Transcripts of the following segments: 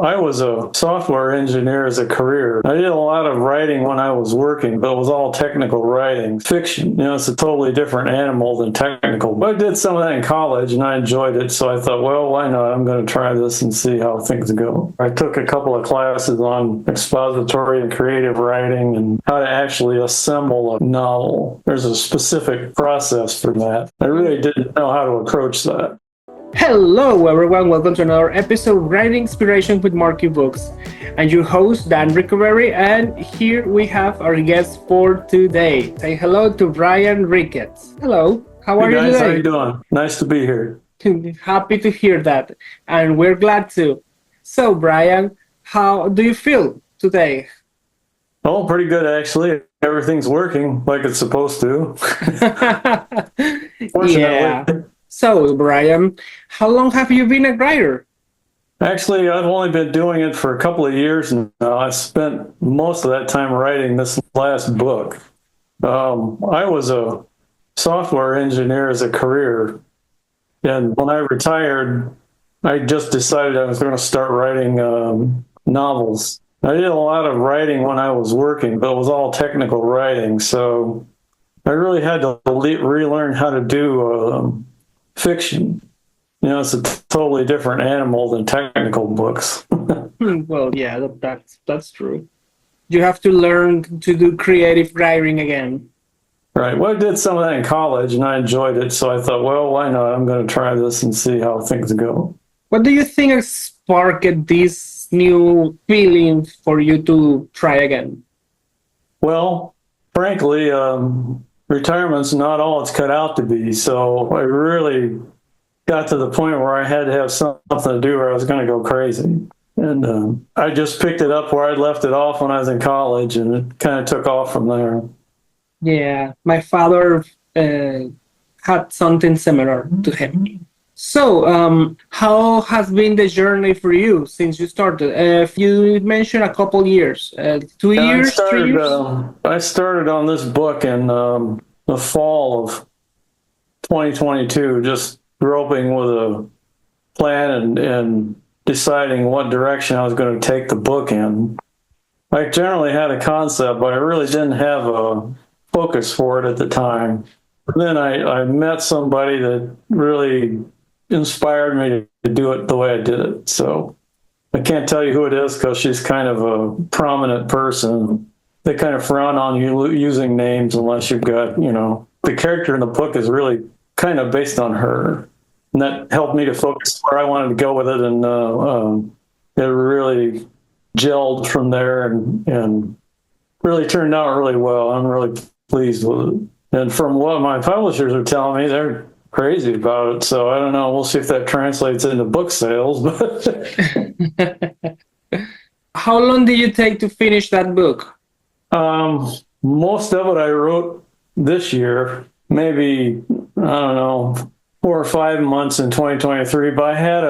I was a software engineer as a career. I did a lot of writing when I was working, but it was all technical writing. Fiction, it's a totally different animal than technical. But I did some of that in college and I enjoyed it. So I thought, well, why not? I'm going to try this and see how things go. I took a couple of classes on expository and creative writing and how to actually assemble a novel. There's a specific process for that. I really didn't know how to approach that. Hello everyone, welcome to another episode of Writing Inspiration with Markee Books. I'm your host, Dan Ricoveri, and here we have our guest for today. Say hello to Brian Ricketts. Hello, how are you today? Hey guys, how you doing? Nice to be here. Happy to hear that, and we're glad to. So Brian, how do you feel today? Oh, pretty good actually. Everything's working like it's supposed to. Fortunately. Yeah. So, Brian, how long have you been a writer? Actually, I've only been doing it for a couple of years now. I spent most of that time writing this last book. I was a software engineer as a career, and when I retired, I just decided I was going to start writing novels. I did a lot of writing when I was working, but it was all technical writing, so I really had to relearn how to do fiction. It's a totally different animal than technical books. Well, yeah, that's true. You have to learn to do creative writing again. Right. Well, I did some of that in college and I enjoyed it. So I thought, well, why not? I'm going to try this and see how things go. What do you think has sparked this new feeling for you to try again? Well, frankly, retirement's not all it's cut out to be. So I really got to the point where I had to have something to do or I was going to go crazy. And I just picked it up where I left it off when I was in college, and it kind of took off from there. Yeah, my father had something similar to him. So, how has been the journey for you since you started? You mentioned a couple years, 2 years, 3 years? I started on this book in the fall of 2022, just groping with a plan and deciding what direction I was going to take the book in. I generally had a concept, but I really didn't have a focus for it at the time. Then I met somebody that really inspired me to do it the way I did it. So I can't tell you who it is because she's kind of a prominent person. They kind of frown on you using names unless you've got, the character in the book is really kind of based on her. And that helped me to focus where I wanted to go with it. And it really gelled from there and really turned out really well. I'm really pleased with it. And from what my publishers are telling me, they're crazy about it. So I don't know. We'll see if that translates into book sales. But How long did you take to finish that book? Most of it I wrote this year, maybe, I don't know, 4 or 5 months in 2023. But I had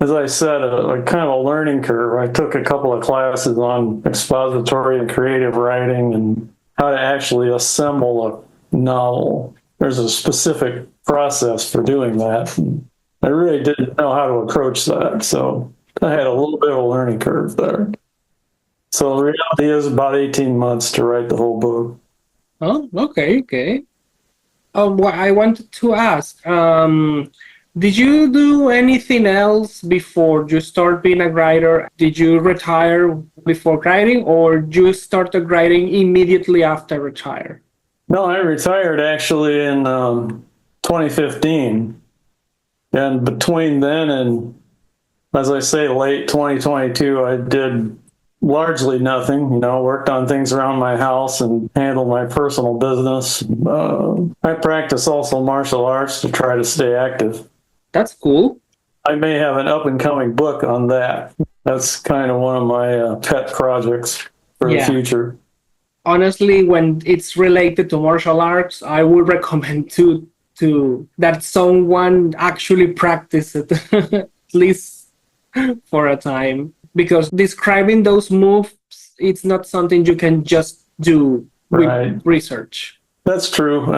as I said, a kind of a learning curve. I took a couple of classes on expository and creative writing and how to actually assemble a novel. There's a specific process for doing that. And I really didn't know how to approach that. So I had a little bit of a learning curve there. So the reality is about 18 months to write the whole book. Oh, okay. Well, I wanted to ask, did you do anything else before you start being a writer? Did you retire before writing, or you started writing immediately after retire? No, I retired actually in 2015. And between then and, as I say, late 2022, I did largely nothing, worked on things around my house and handled my personal business. I practice also martial arts to try to stay active. That's cool. I may have an up-and-coming book on that. That's kind of one of my pet projects for the future. Honestly, when it's related to martial arts, I would recommend to that someone actually practice it, at least for a time. Because describing those moves, it's not something you can just do with research. That's true.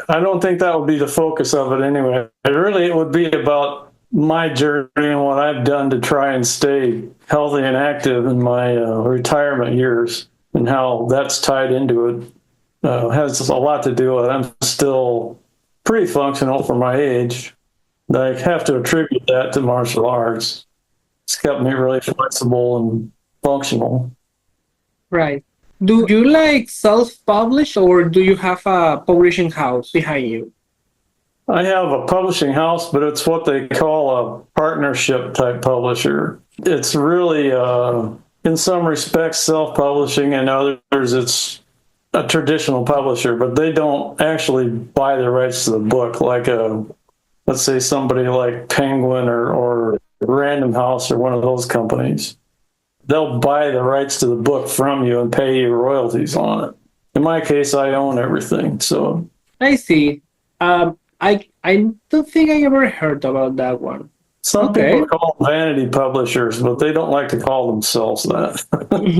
I don't think that would be the focus of it anyway. It would be about my journey and what I've done to try and stay healthy and active in my retirement years and how that's tied into it has a lot to do with it. I'm still pretty functional for my age. I have to attribute that to martial arts. It's kept me really flexible and functional. Right. Do you like self-publish or do you have a publishing house behind you? I have a publishing house, but it's what they call a partnership type publisher. It's really, in some respects, self-publishing, and others, it's a traditional publisher, but they don't actually buy the rights to the book like let's say somebody like Penguin or Random House or one of those companies. They'll buy the rights to the book from you and pay you royalties on it. In my case, I own everything, so. I see. I don't think I ever heard about that one. Some Okay. people call them vanity publishers, but they don't like to call themselves that.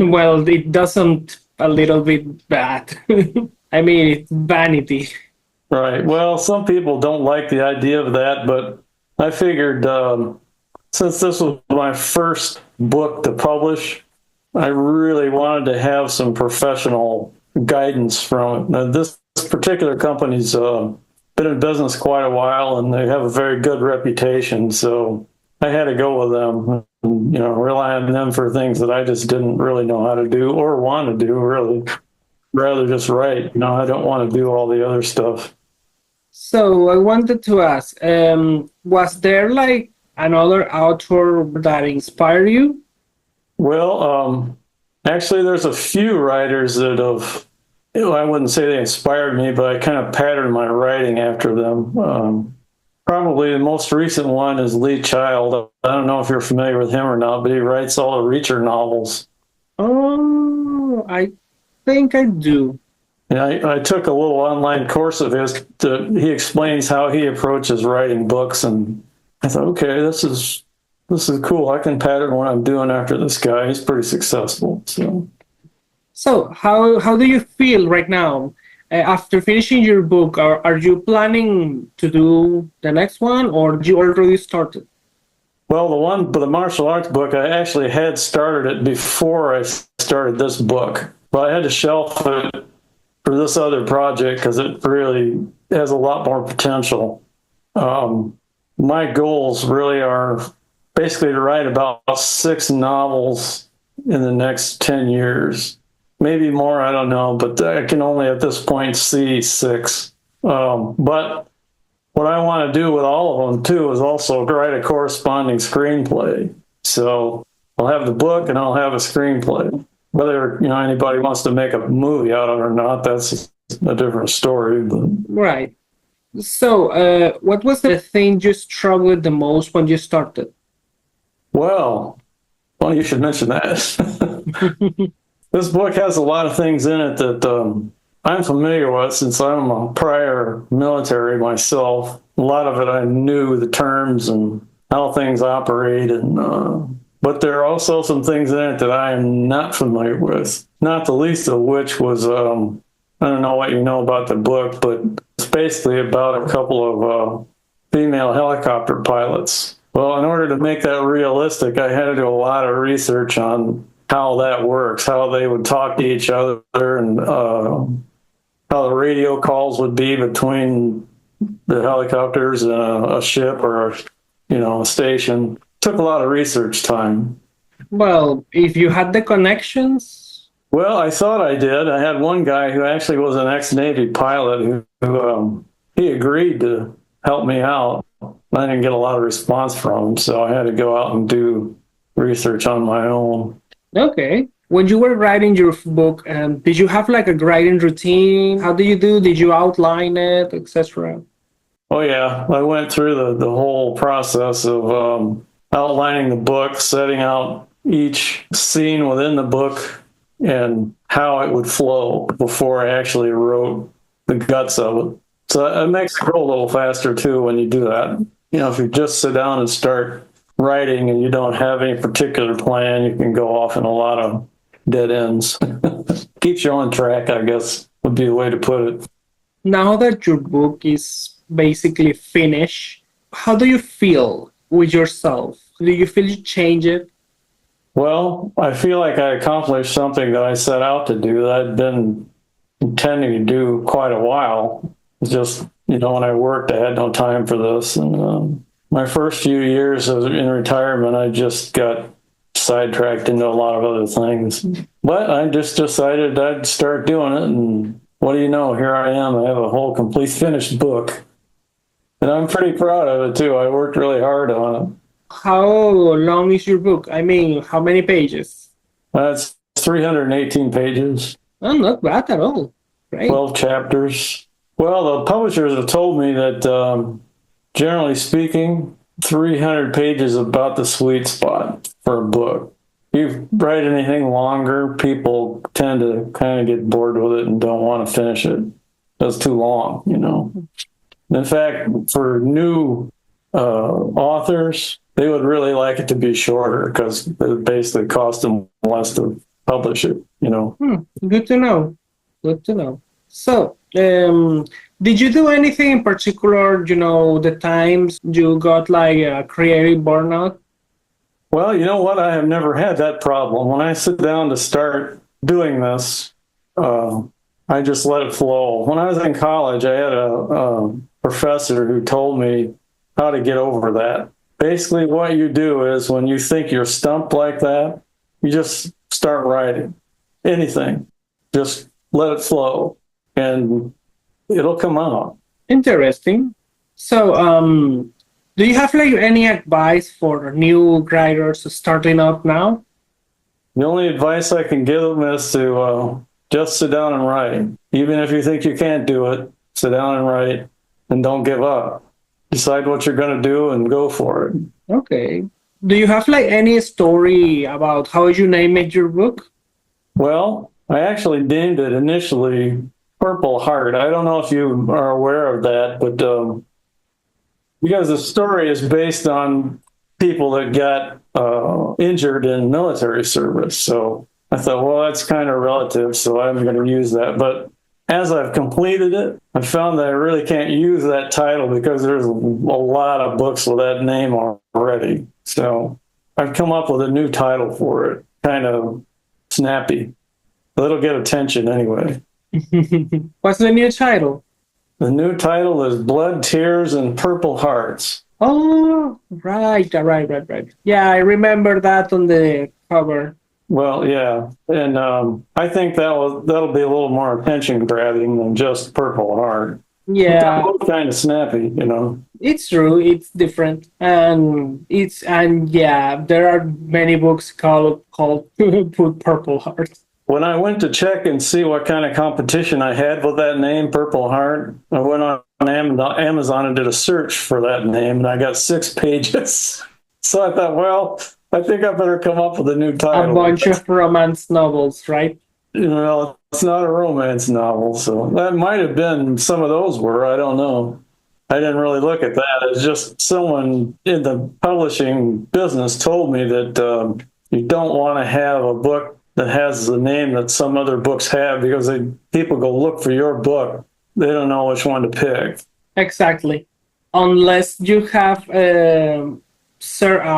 Well, it doesn't a little bit bad. I mean, it's vanity. Right. Well, some people don't like the idea of that, but I figured since this was my first book to publish, I really wanted to have some professional guidance from it. Now, this particular company's been in business quite a while, and they have a very good reputation. So I had to go with them, and, rely on them for things that I just didn't really know how to do or want to do, really. Rather just write. I don't want to do all the other stuff. So I wanted to ask, was there like another author that inspired you? Well, actually, there's a few writers that have, I wouldn't say they inspired me, but I kind of patterned my writing after them. Probably the most recent one is Lee Child. I don't know if you're familiar with him or not, but he writes all the Reacher novels. Oh, I think I do. And I took a little online course of his. He explains how he approaches writing books, and I thought, okay, this is cool. I can pattern what I'm doing after this guy. He's pretty successful. So how do you feel right now after finishing your book? Are you planning to do the next one, or did you already started? Well, the martial arts book, I actually had started it before I started this book, but I had to shelf it for this other project because it really has a lot more potential. My goals really are basically to write about 6 novels in the next 10 years. Maybe more, I don't know, but I can only at this point see 6. But what I want to do with all of them, too, is also write a corresponding screenplay. So I'll have the book and I'll have a screenplay. Whether anybody wants to make a movie out of it or not, that's a different story. But Right. So what was the thing you struggled the most when you started? well, you should mention that. This book has a lot of things in it that I'm familiar with since I'm a prior military myself. A lot of it I knew the terms and how things operate, and but there are also some things in it that I am not familiar with. Not the least of which was I don't know what you know about the book, but it's basically about a couple of female helicopter pilots. Well, in order to make that realistic, I had to do a lot of research on how that works, how they would talk to each other, and how the radio calls would be between the helicopters and a ship or a station. Took a lot of research time. Well, if you had the connections, Well, I thought I did. I had one guy who actually was an ex-Navy pilot who he agreed to help me out. I didn't get a lot of response from him, so I had to go out and do research on my own. okay. When you were writing your book, did you have like a writing routine? How do you do? Did you outline it, etc.? Oh yeah, I went through the whole process of outlining the book, setting out each scene within the book and how it would flow before I actually wrote the guts of it. So it makes it go a little faster too when you do that. If you just sit down and start writing and you don't have any particular plan, you can go off in a lot of dead ends. Keeps you on track, I guess, would be the way to put it. Now that your book is basically finished, how do you feel? with yourself? Do you feel you change it? Well, I feel like I accomplished something that I set out to do that I'd been intending to do quite a while. It's just, when I worked, I had no time for this. And my first few years in retirement, I just got sidetracked into a lot of other things. But I just decided I'd start doing it. And what do you know? Here I am. I have a whole complete finished book. And I'm pretty proud of it, too. I worked really hard on it. How long is your book? I mean, how many pages? That's 318 pages. Oh, not bad at all. Great. 12 chapters. Well, the publishers have told me that, generally speaking, 300 pages is about the sweet spot for a book. You write anything longer, people tend to kind of get bored with it and don't want to finish it. That's too long, In fact, for new authors, they would really like it to be shorter because it basically costs them less to publish it, Good to know. Good to know. So, did you do anything in particular, the times you got like a creative burnout? Well, you know what? I have never had that problem. When I sit down to start doing this, I just let it flow. When I was in college, I had a professor who told me how to get over that. Basically, what you do is when you think you're stumped like that, you just start writing anything. Just let it flow, and it'll come out. Interesting. So, do you have like any advice for new writers starting up now? The only advice I can give them is to just sit down and write. Even if you think you can't do it, sit down and write, and don't give up. Decide what you're going to do and go for it. Okay. Do you have like any story about how you named your book? Well, I actually named it initially Purple Heart. I don't know if you are aware of that, but because the story is based on people that got injured in military service. So I thought, well, that's kind of relative, so I'm going to use that. But as I've completed it, I found that I really can't use that title because there's a lot of books with that name already. So I've come up with a new title for it, kind of snappy. It'll get attention anyway. What's the new title? The new title is Blood, Tears, and Purple Hearts. Oh, right. Yeah, I remember that on the cover. Well, yeah, and I think that'll be a little more attention grabbing than just Purple Heart. Yeah, they're both kind of snappy, It's true. It's different, and yeah, there are many books called Put Purple Heart. When I went to check and see what kind of competition I had with that name, Purple Heart, I went on Amazon and did a search for that name, and I got 6 pages. So I thought, well, I think I better come up with a new title. A bunch of romance novels, right? It's not a romance novel, so that might have been some of those were. I don't know. I didn't really look at that. It's just someone in the publishing business told me that you don't want to have a book that has the name that some other books have because people go look for your book. They don't know which one to pick. Exactly. Unless you have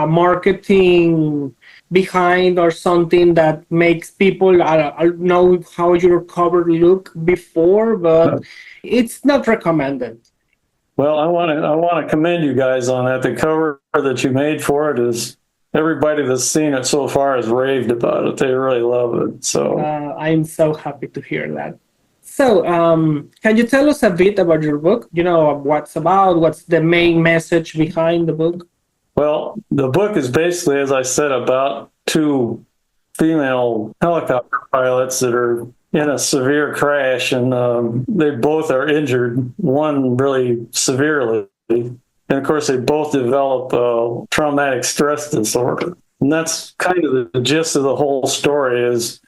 marketing behind or something that makes people know how your cover look before, but it's not recommended. Well, I want to commend you guys on that. The cover that you made for it is everybody that's seen it so far has raved about it. They really love it. So I'm so happy to hear that. So, can you tell us a bit about your book? What's about? What's the main message behind the book? Well, the book is basically, as I said, about 2 female helicopter pilots that are in a severe crash, and they both are injured, one really severely. And of course, they both develop traumatic stress disorder. And that's kind of the gist of the whole story, is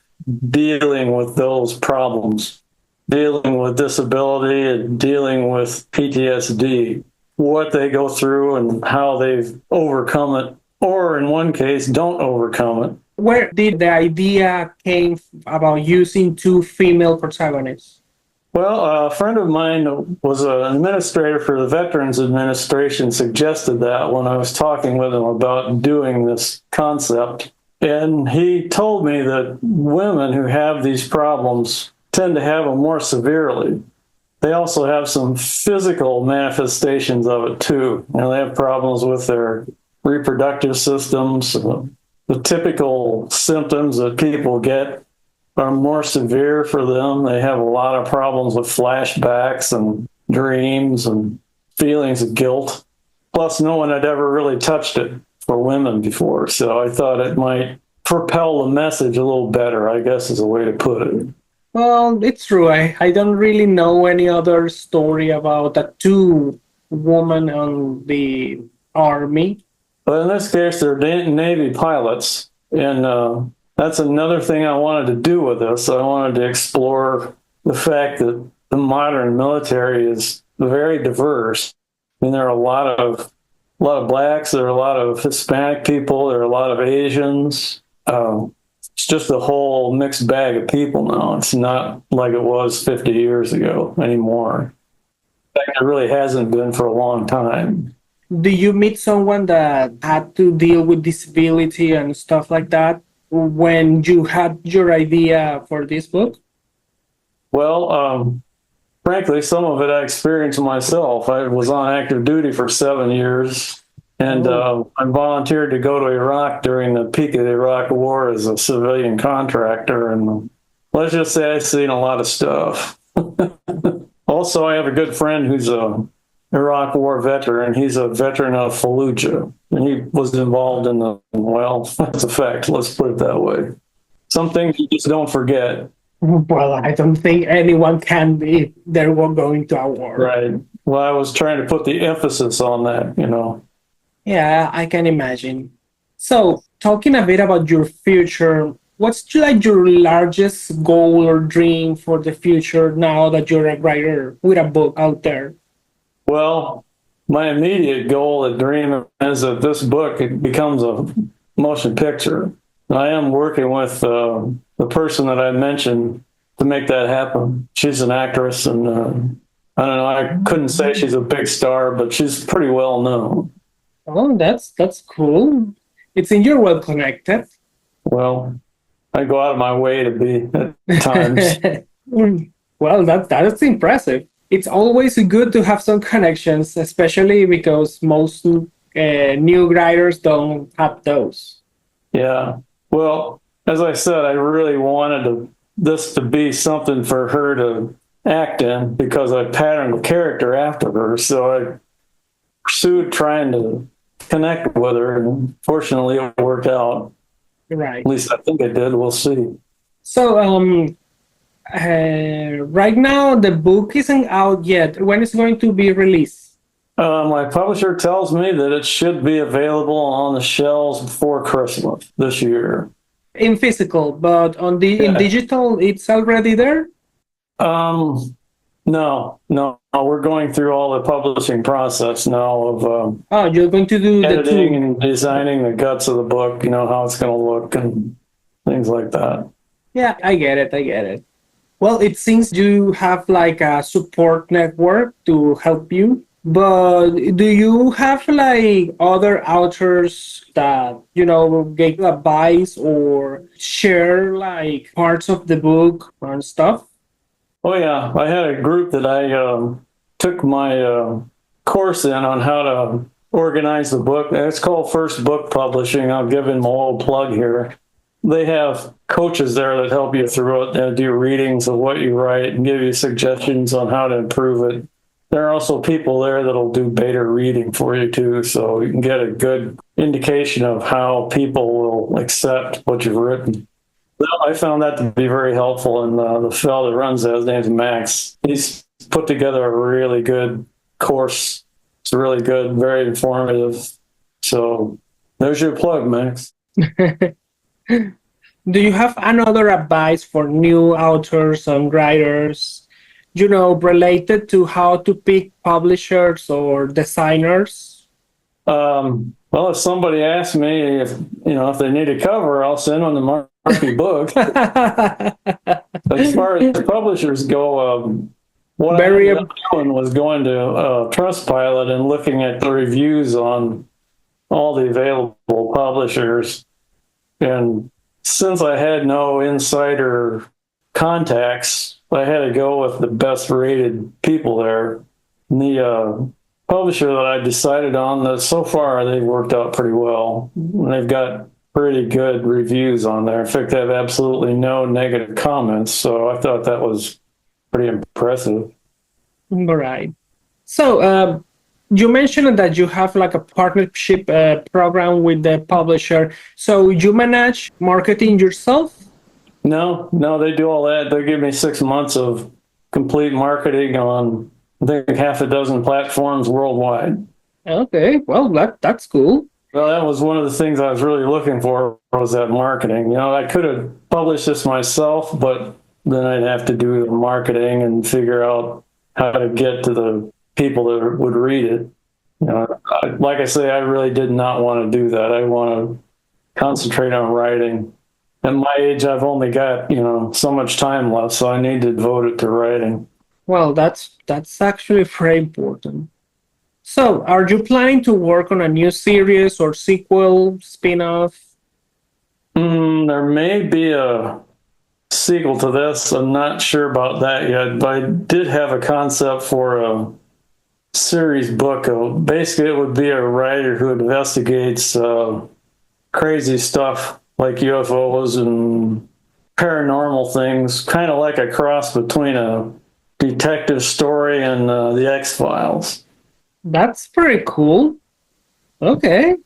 dealing with those problems, dealing with disability and dealing with PTSD, what they go through and how they've overcome it, or in one case, don't overcome it. Where did the idea came about using 2 female protagonists? Well, a friend of mine was an administrator for the Veterans Administration, suggested that when I was talking with him about doing this concept. And he told me that women who have these problems tend to have them more severely. They also have some physical manifestations of it too. You know, they have problems with their reproductive systems. The typical symptoms that people get are more severe for them. They have a lot of problems with flashbacks and dreams and feelings of guilt. Plus, no one had ever really touched it for women before. So I thought it might propel the message a little better, I guess is a way to put it. Well, it's true. I don't really know any other story about the two women on the army. But in this case, they're Navy pilots. And that's another thing I wanted to do with this. I wanted to explore the fact that the modern military is very diverse. I mean, there are a lot of blacks, there are a lot of Hispanic people, there are a lot of Asians. It's just a whole mixed bag of people now. It's not like it was 50 years ago anymore. In fact, it really hasn't been for a long time. Do you meet someone that had to deal with disability and stuff like that when you had your idea for this book? Well, frankly, some of it I experienced myself. I was on active duty for 7 years, and I volunteered to go to Iraq during the peak of the Iraq War as a civilian contractor. And let's just say I've seen a lot of stuff. Also, I have a good friend who's a Iraq War veteran. He's a veteran of Fallujah, and he was involved in well, that's a fact. Let's put it that way. Some things you just don't forget. Well, I don't think anyone can be. They're going to a war. Right. Well, I was trying to put the emphasis on that, you know. Yeah, I can imagine. So, talking a bit about your future, what's like your largest goal or dream for the future now that you're a writer with a book out there? Well, my immediate goal and dream is that this book becomes a motion picture. I am working with the person that I mentioned to make that happen. She's an actress, and I don't know, I couldn't say she's a big star, but she's pretty well known. Oh, that's cool. It seems you're well connected. Well, I go out of my way to be at times. Well, that's impressive. It's always good to have some connections, especially because most new writers don't have those. Yeah. Well, as I said, I really wanted this to be something for her to act in because I patterned the character after her. So I pursued trying to connect with her, and fortunately it worked out. Right. At least I think it did. We'll see. So, right now the book isn't out yet. When is it going to be released? My publisher tells me that it should be available on the shelves before Christmas this year. In physical, but in digital, it's already there? No. We're going through all the publishing process now of You're going to do editing and designing the guts of the book, you know, how it's going to look and things like that. Yeah, I get it. Well, it seems you have like a support network to help you, but do you have like other authors that, you know, give advice or share like parts of the book and stuff? Oh, yeah. I had a group that I took my course in on how to organize the book. It's called First Book Publishing. I'll give him a little plug here. They have coaches there that help you through it and do readings of what you write and give you suggestions on how to improve it. There are also people there that'll do beta reading for you too, so you can get a good indication of how people will accept what you've written. Well, I found that to be very helpful, and the fellow that runs that, his name's Max. He's put together a really good course. It's really good, very informative. So there's your plug, Max. Do you have another advice for new authors and writers, you know, related to how to pick publishers or designers? Well, if somebody asks me if they need a cover, I'll send them the Markee Books. As far as the publishers go, What I Very ended up doing was going to Trustpilot and looking at the reviews on all the available publishers. And since I had no insider contacts, I had to go with the best rated people there. And the publisher that I decided on, that so far they've worked out pretty well. They've got pretty good reviews on there. In fact, they have absolutely no negative comments. So I thought that was pretty impressive. right. So you mentioned that you have like a partnership program with the publisher. So you manage marketing yourself? No, they do all that. They give me 6 months of complete marketing on, I think, half a dozen platforms worldwide. Okay, well, that's cool. Well, that was one of the things I was really looking for, was that marketing. You know, I could have published this myself, but then I'd have to do the marketing and figure out how to get to the people that would read it. You know, like I say, I really did not want to do that. I want to concentrate on writing. At my age, I've only got, so much time left, so I need to devote it to writing. Well, that's actually very important. So, are you planning to work on a new series or sequel, spin-off? There may be a sequel to this. I'm not sure about that yet, but I did have a concept for a series book. Basically, it would be a writer who investigates crazy stuff like UFOs and paranormal things, kind of like a cross between a detective story and the X-Files. That's pretty cool. Okay.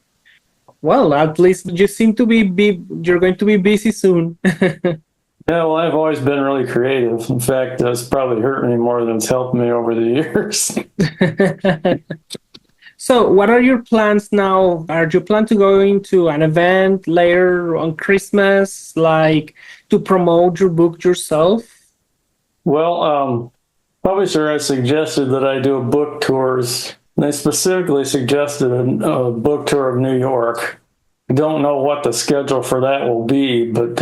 Well, at least you seem to you're going to be busy soon. Yeah, well, I've always been really creative. In fact, that's probably hurt me more than it's helped me over the years. So, what are your plans now? Are you plan to go into an event later on Christmas, like to promote your book yourself? Well, publisher has suggested that I do a book tours. They specifically suggested a book tour of New York. I don't know what the schedule for that will be, but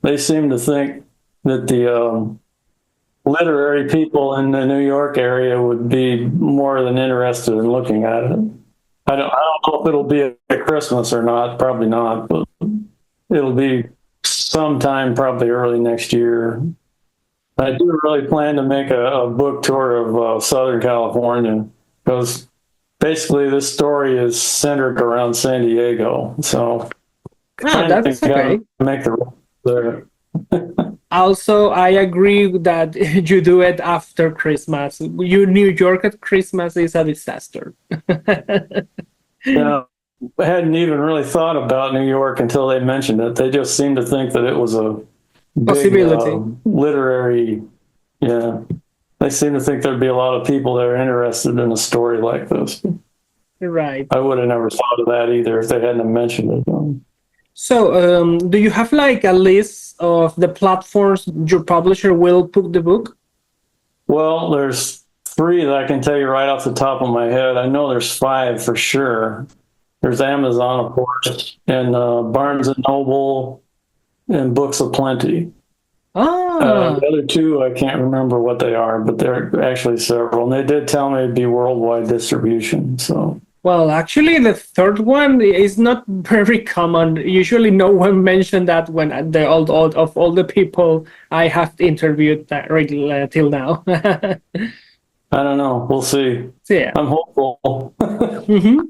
they seem to think that the literary people in the New York area would be more than interested in looking at it. I don't know if it'll be at Christmas or not. Probably not, but it'll be sometime probably early next year. I do really plan to make a book tour of Southern California, because basically this story is centered around San Diego. So That's okay. make the there. Also, I agree that you do it after Christmas. New York at Christmas is a disaster. Yeah, I hadn't even really thought about New York until they mentioned it. They just seemed to think that it was a big, Possibility. Literary. Yeah, they seem to think there'd be a lot of people that are interested in a story like this. Right. I would have never thought of that either if they hadn't mentioned it. So, do you have like a list of the platforms your publisher will put the book? Well, there's 3 that I can tell you right off the top of my head. I know there's 5 for sure. There's Amazon, of course, and Barnes and Noble, and Books of Plenty. The other 2, I can't remember what they are, but they're actually several. And they did tell me it'd be worldwide distribution. So. Well, actually, the third one is not very common. Usually, no one mentioned that when all the people I have interviewed till now. I don't know. We'll see. Yeah. I'm hopeful. Mm-hmm.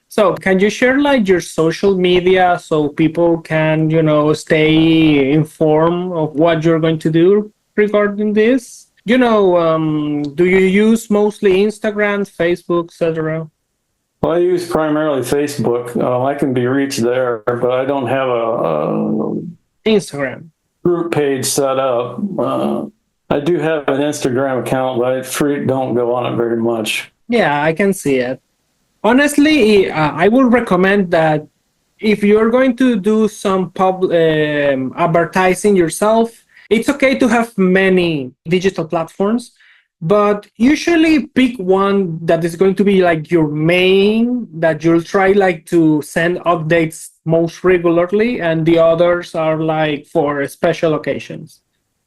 So, can you share like your social media so people can, stay informed of what you're going to do regarding this? Do you use mostly Instagram, Facebook, etc.? Well, I use primarily Facebook. I can be reached there, but I don't have a Instagram group page set up. I do have an Instagram account, but I don't go on it very much. Yeah, I can see it. Honestly, I would recommend that if you're going to do some advertising yourself, it's okay to have many digital platforms, but usually pick one that is going to be like your main, that you'll try like to send updates most regularly, and the others are like for special occasions.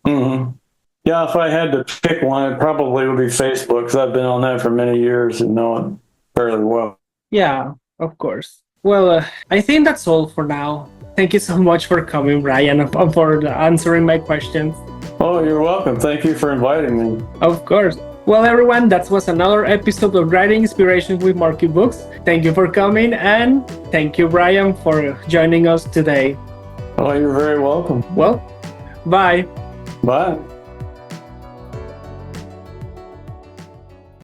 Mm-hmm. Yeah, if I had to pick one, it probably would be Facebook because I've been on that for many years and know it fairly well. Yeah, of course. Well, I think that's all for now. Thank you so much for coming, Brian, and for answering my questions. Oh, you're welcome. Thank you for inviting me. Of course. Well, everyone, that was another episode of Writing Inspirations with Markee Books. Thank you for coming, and thank you, Brian, for joining us today. Oh, you're very welcome. Well, bye. Bye.